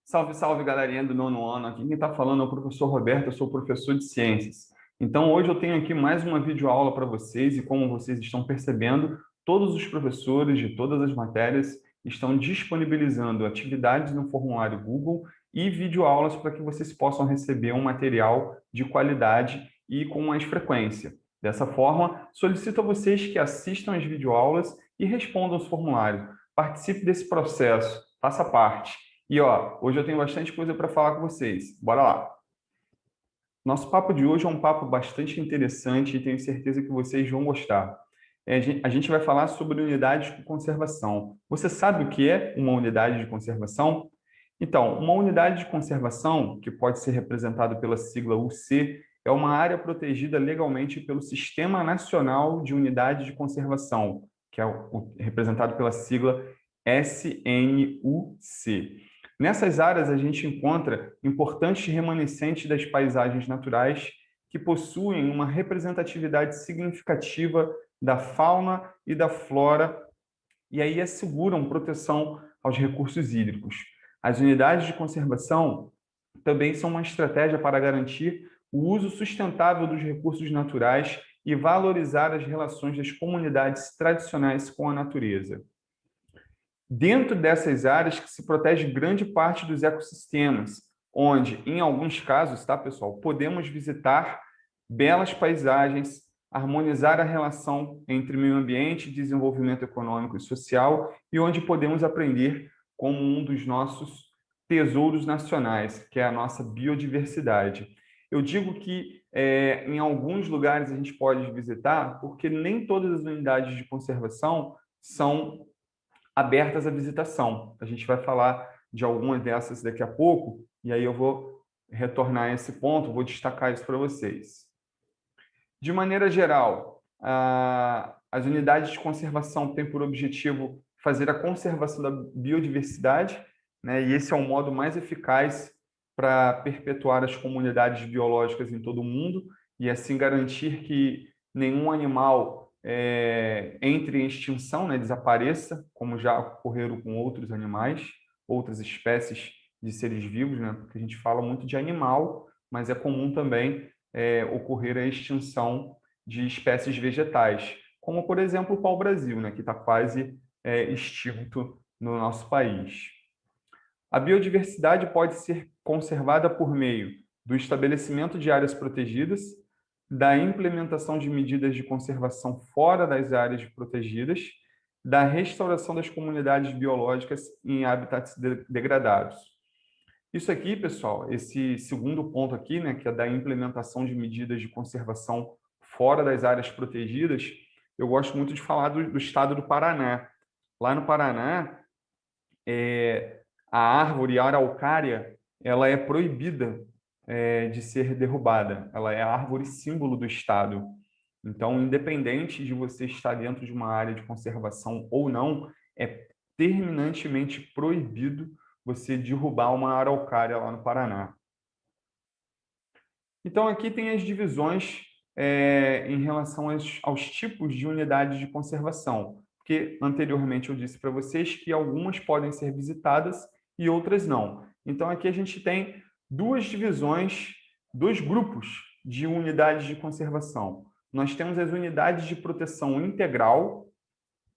Salve, salve, galerinha do nono ano. Aqui quem está falando é o professor Roberto, eu sou professor de ciências. Então, hoje eu tenho aqui mais uma videoaula para vocês e como vocês estão percebendo, todos os professores de todas as matérias estão disponibilizando atividades no formulário Google e videoaulas para que vocês possam receber um material de qualidade e com mais frequência. Dessa forma, solicito a vocês que assistam as videoaulas e respondam os formulários. Participe desse processo, faça parte. E ó, hoje eu tenho bastante coisa para falar com vocês. Bora lá. Nosso papo de hoje é um papo bastante interessante e tenho certeza que vocês vão gostar. A gente vai falar sobre unidades de conservação. Você sabe o que é uma unidade de conservação? Então, uma unidade de conservação, que pode ser representada pela sigla UC, é uma área protegida legalmente pelo Sistema Nacional de Unidades de Conservação, que é representado pela sigla SNUC. Nessas áreas, a gente encontra importantes remanescentes das paisagens naturais que possuem uma representatividade significativa da fauna e da flora e aí asseguram proteção aos recursos hídricos. As unidades de conservação também são uma estratégia para garantir o uso sustentável dos recursos naturais e valorizar as relações das comunidades tradicionais com a natureza. Dentro dessas áreas que se protege grande parte dos ecossistemas, onde, em alguns casos, tá, pessoal, podemos visitar belas paisagens, harmonizar a relação entre meio ambiente, desenvolvimento econômico e social, e onde podemos aprender como um dos nossos tesouros nacionais, que é a nossa biodiversidade. Eu digo que em alguns lugares a gente pode visitar, porque nem todas as unidades de conservação são abertas à visitação. A gente vai falar de algumas dessas daqui a pouco, e aí eu vou retornar a esse ponto, vou destacar isso para vocês. De maneira geral, as unidades de conservação têm por objetivo fazer a conservação da biodiversidade, né? E esse é o modo mais eficaz para perpetuar as comunidades biológicas em todo o mundo e assim garantir que nenhum animal entre em extinção, né? Desapareça, como já ocorreram com outros animais, outras espécies de seres vivos, né? Porque a gente fala muito de animal, mas é comum também ocorrer a extinção de espécies vegetais, como, por exemplo, o pau-brasil, né, que está quase extinto no nosso país. A biodiversidade pode ser conservada por meio do estabelecimento de áreas protegidas, da implementação de medidas de conservação fora das áreas protegidas, da restauração das comunidades biológicas em habitats degradados. Isso aqui, pessoal, esse segundo ponto aqui, né, que é da implementação de medidas de conservação fora das áreas protegidas, eu gosto muito de falar do estado do Paraná. Lá no Paraná, a árvore a araucária, ela é proibida de ser derrubada. Ela é a árvore símbolo do estado. Então, independente de você estar dentro de uma área de conservação ou não, é terminantemente proibido você derrubar uma araucária lá no Paraná. Então, aqui tem as divisões em relação aos tipos de unidades de conservação, porque anteriormente eu disse para vocês que algumas podem ser visitadas e outras não. Então, aqui a gente tem duas divisões, dois grupos de unidades de conservação. Nós temos as unidades de proteção integral,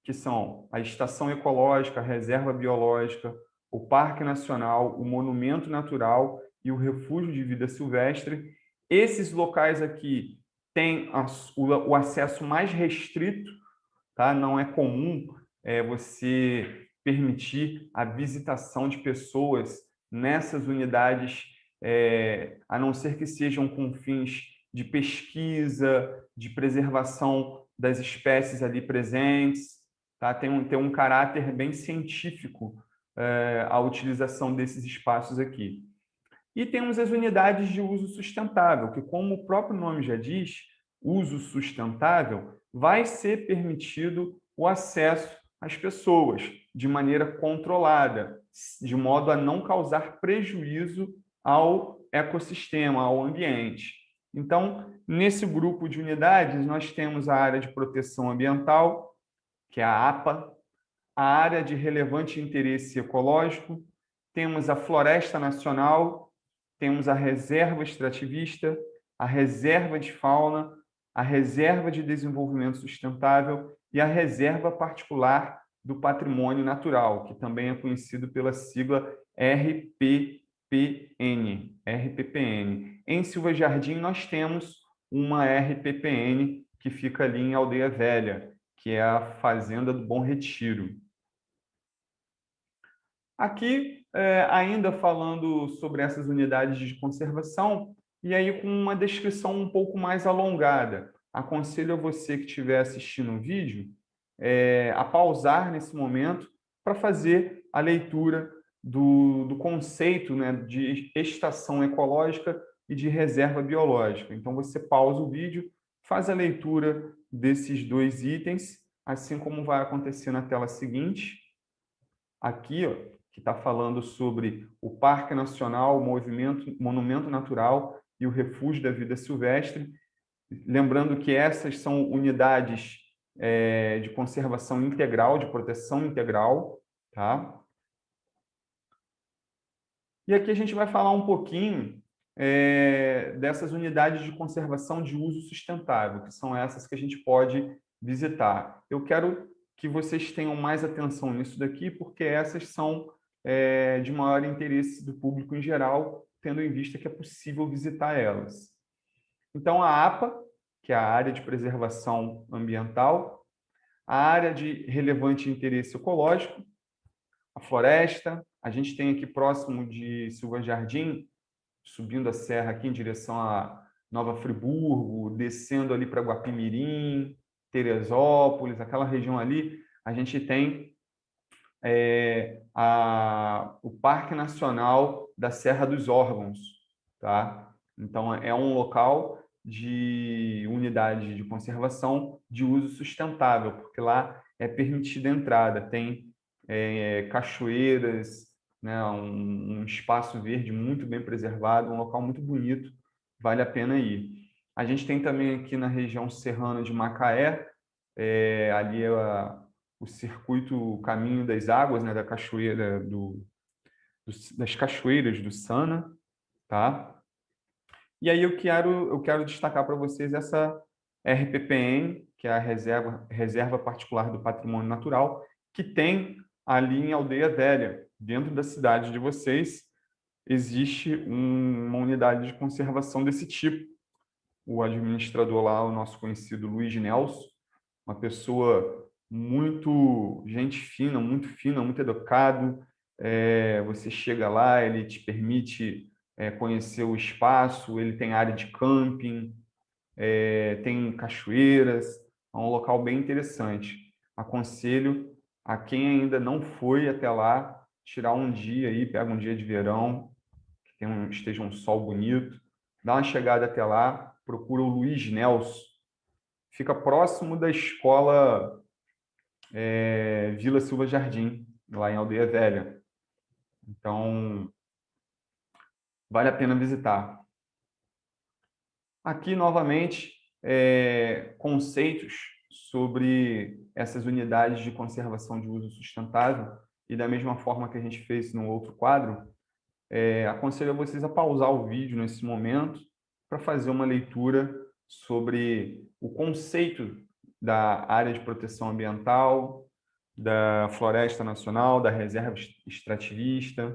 que são a estação ecológica, a reserva biológica, o Parque Nacional, o Monumento Natural e o Refúgio de Vida Silvestre. Esses locais aqui têm o acesso mais restrito, tá? Não é comum você permitir a visitação de pessoas nessas unidades, a não ser que sejam com fins de pesquisa, de preservação das espécies ali presentes, tá? Tem um caráter bem científico a utilização desses espaços aqui. E temos as unidades de uso sustentável, que, como o próprio nome já diz, uso sustentável, vai ser permitido o acesso às pessoas de maneira controlada, de modo a não causar prejuízo ao ecossistema, ao ambiente. Então, nesse grupo de unidades, nós temos a área de proteção ambiental, que é a APA, a área de relevante interesse ecológico, temos a Floresta Nacional, temos a Reserva Extrativista, a Reserva de Fauna, a Reserva de Desenvolvimento Sustentável e a Reserva Particular do Patrimônio Natural, que também é conhecido pela sigla RPPN. RPPN. Em Silva Jardim, nós temos uma RPPN que fica ali em Aldeia Velha, que é a Fazenda do Bom Retiro. Aqui, ainda falando sobre essas unidades de conservação, e aí com uma descrição um pouco mais alongada. Aconselho a você que estiver assistindo o vídeo a pausar nesse momento para fazer a leitura do conceito, né, de estação ecológica e de reserva biológica. Então, você pausa o vídeo, faz a leitura desses dois itens, assim como vai acontecer na tela seguinte. Aqui, ó, que está falando sobre o Parque Nacional, o Monumento Natural e o Refúgio da Vida Silvestre. Lembrando que essas são unidades de conservação integral, de proteção integral, tá? E aqui a gente vai falar um pouquinho dessas unidades de conservação de uso sustentável, que são essas que a gente pode visitar. Eu quero que vocês tenham mais atenção nisso daqui, porque essas são de maior interesse do público em geral, tendo em vista que é possível visitar elas. Então, a APA, que é a Área de Preservação Ambiental, a Área de Relevante Interesse Ecológico, a floresta. A gente tem aqui próximo de Silva Jardim, subindo a serra aqui em direção a Nova Friburgo, descendo ali para Guapimirim, Teresópolis, aquela região ali, a gente tem o Parque Nacional da Serra dos Órgãos, tá? Então, é um local de unidade de conservação de uso sustentável, porque lá é permitida a entrada, tem cachoeiras, né, um espaço verde muito bem preservado, um local muito bonito, vale a pena ir. A gente tem também aqui na região serrana de Macaé, ali o circuito o Caminho das Águas, né, da cachoeira das cachoeiras do Sana, tá? E aí eu quero destacar para vocês essa RPPN, que é a Reserva Particular do Patrimônio Natural, que tem ali em Aldeia Velha, dentro da cidade de vocês, existe uma unidade de conservação desse tipo. O administrador lá, o nosso conhecido Luiz Nelson, uma pessoa muito gente fina, muito educado. Você chega lá, ele te permite conhecer o espaço, ele tem área de camping, tem cachoeiras, é um local bem interessante. Aconselho a quem ainda não foi até lá, tirar um dia aí, pega um dia de verão, que esteja um sol bonito, dá uma chegada até lá, procura o Luiz Nelson. Fica próximo da escola Vila Silva Jardim, lá em Aldeia Velha. Então, vale a pena visitar. Aqui, novamente, conceitos sobre essas unidades de conservação de uso sustentável, e da mesma forma que a gente fez no outro quadro, aconselho a vocês a pausar o vídeo nesse momento para fazer uma leitura sobre o conceito da área de proteção ambiental, da Floresta Nacional, da Reserva Extrativista,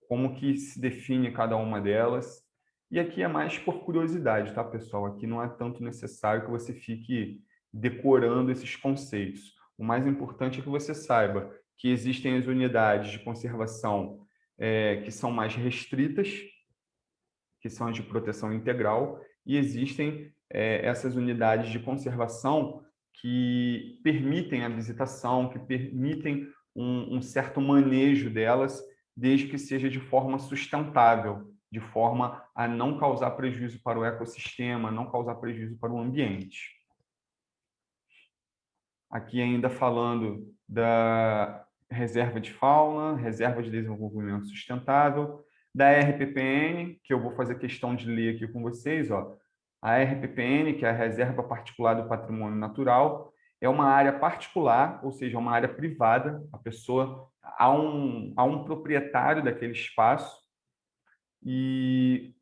como que se define cada uma delas. E aqui é mais por curiosidade, tá, pessoal? Aqui não é tanto necessário que você fique decorando esses conceitos. O mais importante é que você saiba que existem as unidades de conservação que são mais restritas, que são as de proteção integral, e existem essas unidades de conservação que permitem a visitação, que permitem um certo manejo delas, desde que seja de forma sustentável, de forma a não causar prejuízo para o ecossistema, não causar prejuízo para o ambiente. Aqui ainda falando da reserva de fauna, reserva de desenvolvimento sustentável, da RPPN, que eu vou fazer questão de ler aqui com vocês, ó. A RPPN, que é a Reserva Particular do Patrimônio Natural, é uma área particular, ou seja, uma área privada. A pessoa a um proprietário daquele espaço, e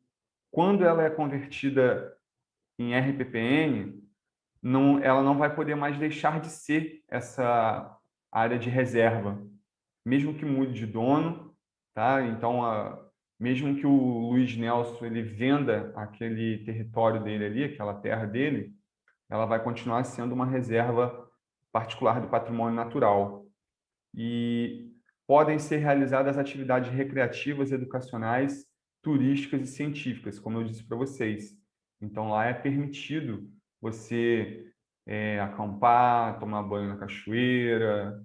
quando ela é convertida em RPPN, ela não vai poder mais deixar de ser essa área de reserva, mesmo que mude de dono, tá? Então, mesmo que o Luiz Nelson ele venda aquele território dele ali, aquela terra dele, ela vai continuar sendo uma reserva particular do patrimônio natural. E podem ser realizadas atividades recreativas, educacionais, turísticas e científicas, como eu disse para vocês. Então, lá é permitido você acampar, tomar banho na cachoeira,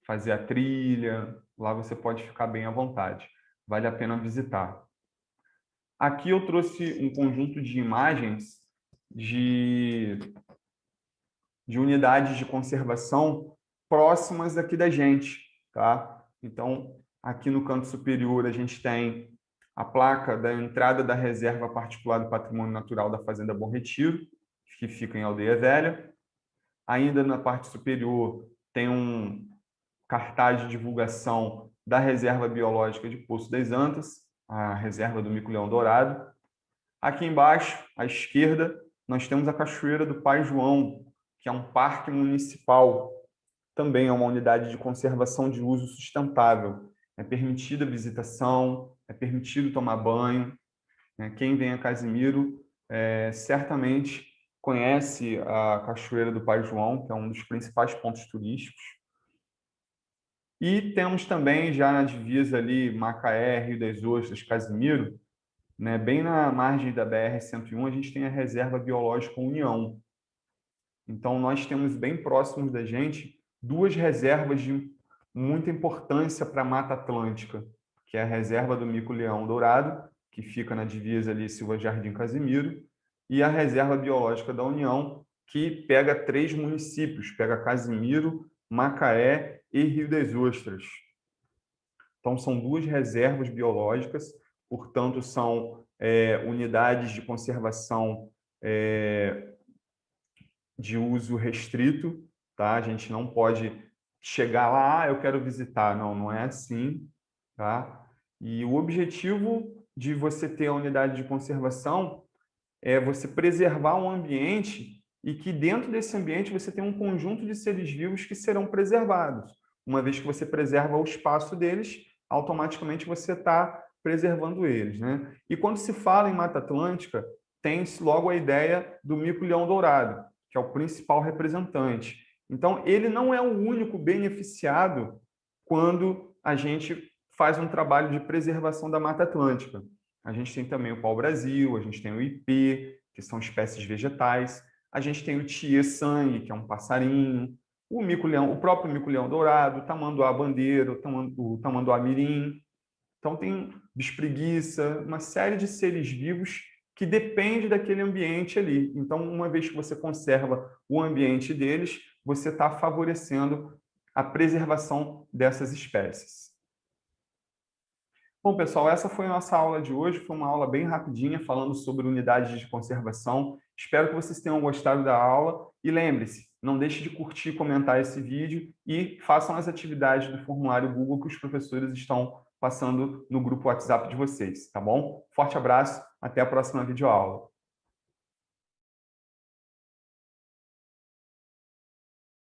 fazer a trilha. Lá você pode ficar bem à vontade. Vale a pena visitar. Aqui eu trouxe um conjunto de imagens de unidades de conservação próximas aqui da gente, tá? Então, aqui no canto superior a gente tem a placa da entrada da Reserva Particular do Patrimônio Natural da Fazenda Bom Retiro, que fica em Aldeia Velha. Ainda na parte superior tem um cartaz de divulgação da Reserva Biológica de Poço das Antas, a Reserva do Mico-Leão Dourado. Aqui embaixo, à esquerda, nós temos a Cachoeira do Pai João, que é um parque municipal, também é uma unidade de conservação de uso sustentável. É permitida a visitação, é permitido tomar banho. Quem vem a Casimiro certamente conhece a Cachoeira do Pai João, que é um dos principais pontos turísticos. E temos também, já na divisa ali, Macaé, Rio das Ostras, Casimiro, bem na margem da BR-101, a gente tem a Reserva Biológica União. Então, nós temos bem próximos da gente duas reservas de muita importância para a Mata Atlântica, que é a Reserva do Mico-Leão Dourado, que fica na divisa ali Silva Jardim Casimiro, e a Reserva Biológica da União, que pega 3 municípios, pega Casimiro, Macaé e Rio das Ostras. Então, são 2 reservas biológicas, portanto, são unidades de conservação de uso restrito, tá? A gente não pode chegar lá, eu quero visitar. Não, não é assim, tá? E o objetivo de você ter a unidade de conservação é você preservar um ambiente e que dentro desse ambiente você tem um conjunto de seres vivos que serão preservados. Uma vez que você preserva o espaço deles, automaticamente você está preservando eles, né? E quando se fala em Mata Atlântica, tem-se logo a ideia do mico-leão dourado, que é o principal representante. Então, ele não é o único beneficiado quando a gente faz um trabalho de preservação da Mata Atlântica. A gente tem também o pau-brasil, a gente tem o ipê, que são espécies vegetais, a gente tem o tiê-sangue, que é um passarinho, o mico-leão, o próprio mico-leão dourado, o tamanduá-bandeira, o tamanduá-mirim. Então, tem bicho-preguiça, uma série de seres vivos que depende daquele ambiente ali. Então, uma vez que você conserva o ambiente deles, você está favorecendo a preservação dessas espécies. Bom, pessoal, essa foi a nossa aula de hoje. Foi uma aula bem rapidinha, falando sobre unidades de conservação. Espero que vocês tenham gostado da aula. E lembre-se, não deixe de curtir e comentar esse vídeo e façam as atividades do formulário Google que os professores estão passando no grupo WhatsApp de vocês, tá bom? Forte abraço, até a próxima videoaula.